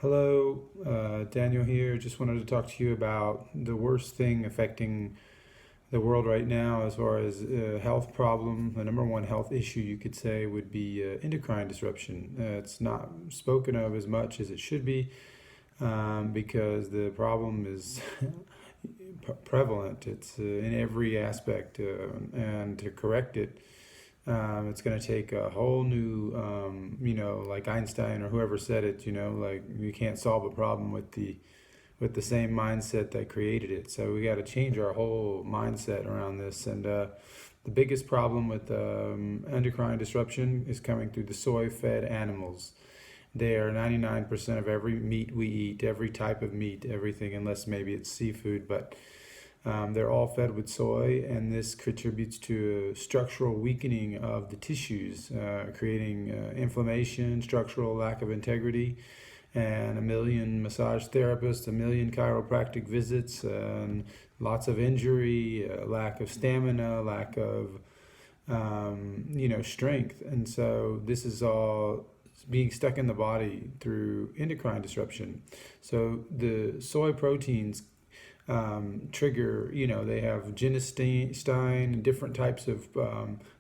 Hello, Daniel here. Just wanted to talk to you about the worst thing affecting the world right now as far as health problem. The number one health issue you could say would be endocrine disruption. It's not spoken of as much as it should be because the problem is prevalent. It's in every aspect, and to correct it, it's going to take a whole new, like Einstein or whoever said it. Like you can't solve a problem with the same mindset that created it. So we got to change our whole mindset around this. And the biggest problem with endocrine disruption is coming through the soy-fed animals. They are 99% of every meat we eat, every type of meat, everything, unless maybe it's seafood, but they're all fed with soy, and this contributes to a structural weakening of the tissues, creating inflammation, structural lack of integrity, and a million massage therapists, a million chiropractic visits, and lots of injury, lack of stamina, lack of strength. And so this is all being stuck in the body through endocrine disruption. So the soy proteins trigger, they have genistein, different types of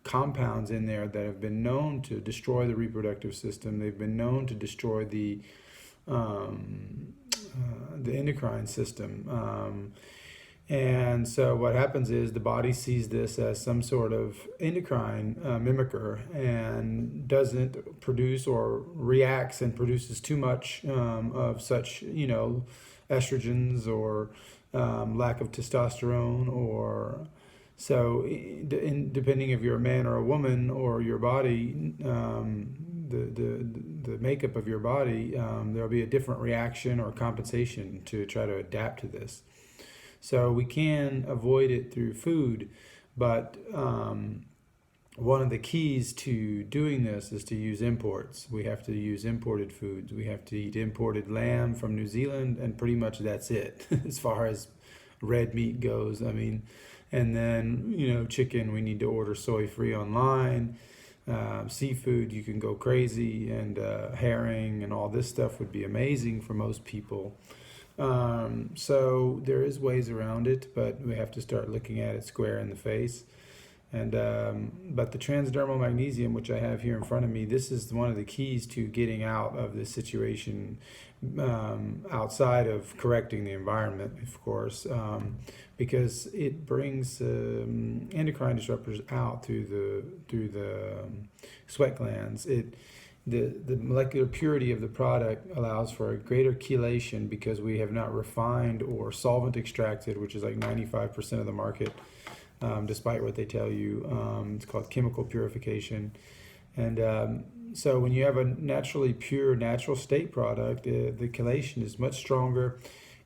compounds in there that have been known to destroy the reproductive system. They've been known to destroy the endocrine system. And so what happens is the body sees this as some sort of endocrine mimicker and doesn't produce or reacts and produces too much of such, estrogens or lack of testosterone or so depending if you're a man or a woman or your body, the makeup of your body, there'll be a different reaction or compensation to try to adapt to this. So we can avoid it through food, but one of the keys to doing this is to use imports. We have to use imported foods. We have to eat imported lamb from New Zealand, and pretty much that's it as far as red meat goes. I mean, and then, chicken, we need to order soy-free online. Seafood, you can go crazy, and herring and all this stuff would be amazing for most people. So there is ways around it, but we have to start looking at it square in the face. And but the transdermal magnesium, which I have here in front of me, this is one of the keys to getting out of this situation, outside of correcting the environment, of course, because it brings endocrine disruptors out through the sweat glands. The molecular purity of the product allows for a greater chelation because we have not refined or solvent extracted, which is like 95% of the market, despite what they tell you. It's called chemical purification. And so when you have a naturally pure, natural state product, the chelation is much stronger.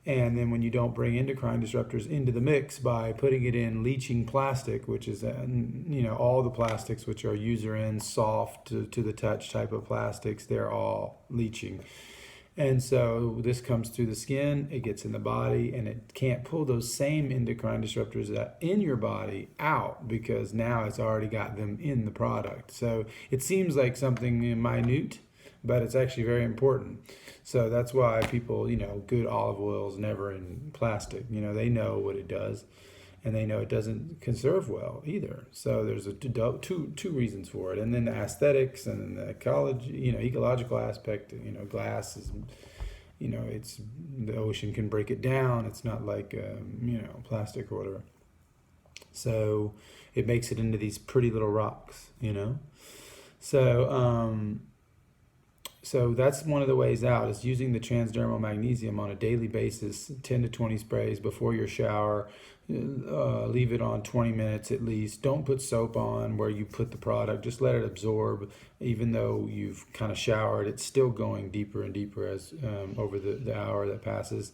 And then when you don't bring endocrine disruptors into the mix by putting it in leaching plastic, which is, all the plastics which are user in, soft to the touch type of plastics, they're all leaching. And so this comes through the skin, it gets in the body, and it can't pull those same endocrine disruptors that in your body out because now it's already got them in the product. So it seems like something minute, but it's actually very important. So that's why people, good olive oil is never in plastic. They know what it does, and they know it doesn't conserve well either. So there's two reasons for it, and then the aesthetics and the ecological aspect. Glass is, it's the ocean can break it down. It's not like plastic or whatever. So it makes it into these pretty little rocks. So so that's one of the ways out, is using the transdermal magnesium on a daily basis, 10 to 20 sprays before your shower. Leave it on 20 minutes at least. Don't put soap on where you put the product. Just let it absorb. Even though you've kind of showered, it's still going deeper and deeper as over the hour that passes.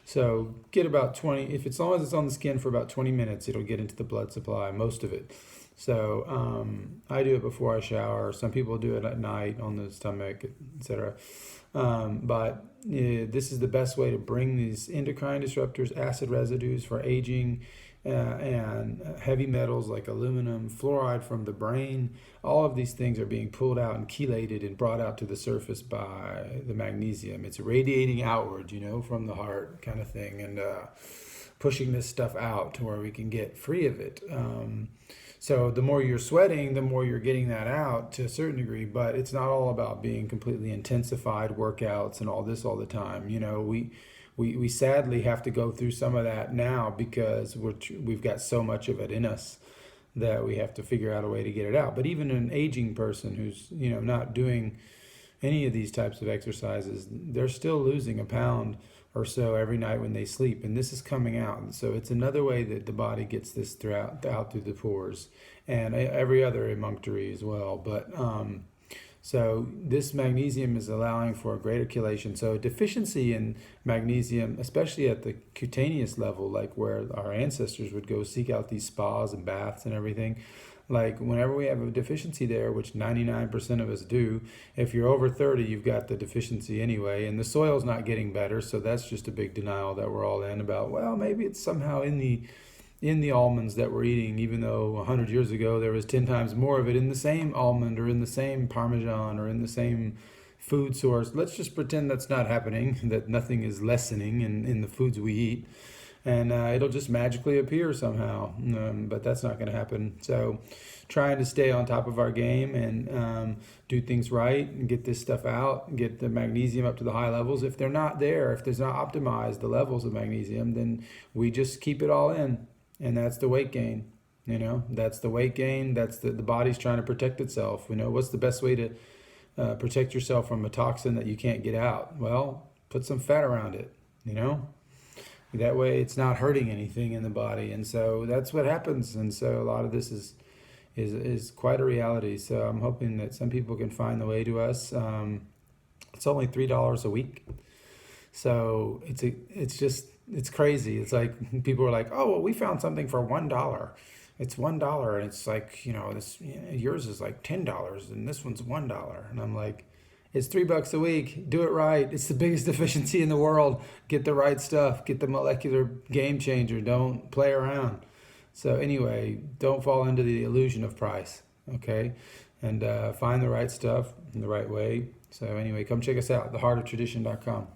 So get about 20, as long as it's on the skin for about 20 minutes, it'll get into the blood supply, most of it. So I do it before I shower. Some people do it at night on the stomach, etc. But this is the best way to bring these endocrine disruptors, acid residues for aging, and heavy metals like aluminum, fluoride from the brain. All of these things are being pulled out and chelated and brought out to the surface by the magnesium. It's radiating outward, from the heart kind of thing, and pushing this stuff out to where we can get free of it. So the more you're sweating, the more you're getting that out to a certain degree, but it's not all about being completely intensified workouts and all this all the time. We sadly have to go through some of that now because we've got so much of it in us that we have to figure out a way to get it out. But even an aging person who's, not doing any of these types of exercises, they're still losing a pound or so every night when they sleep, and this is coming out. And so it's another way that the body gets this out through the pores, and every other emunctory as well. But so this magnesium is allowing for a greater chelation. So deficiency in magnesium, especially at the cutaneous level, like where our ancestors would go seek out these spas and baths and everything, like whenever we have a deficiency there, which 99% of us do, if you're over 30, you've got the deficiency anyway, and the soil's not getting better, so that's just a big denial that we're all in about, well, maybe it's somehow in the almonds that we're eating, even though 100 years ago there was 10 times more of it in the same almond or in the same Parmesan or in the same food source. Let's just pretend that's not happening, that nothing is lessening in the foods we eat. And it'll just magically appear somehow, but that's not going to happen. So trying to stay on top of our game and do things right and get this stuff out, get the magnesium up to the high levels. If they're not there, if there's not optimized the levels of magnesium, then we just keep it all in, and that's the weight gain. That's the weight gain. That's the body's trying to protect itself. What's the best way to protect yourself from a toxin that you can't get out? Well, put some fat around it, That way it's not hurting anything in the body. And so that's what happens. And so a lot of this is quite a reality. So I'm hoping that some people can find the way to us. It's only $3 a week. So it's crazy. It's like people are like, oh, well, we found something for $1. It's $1. And it's like, yours is like $10 and this one's $1. And I'm like, it's $3 a week. Do it right. It's the biggest deficiency in the world. Get the right stuff. Get the molecular game changer. Don't play around. So anyway, don't fall into the illusion of price. Okay, and find the right stuff in the right way. So anyway, come check us out. theheartoftradition.com.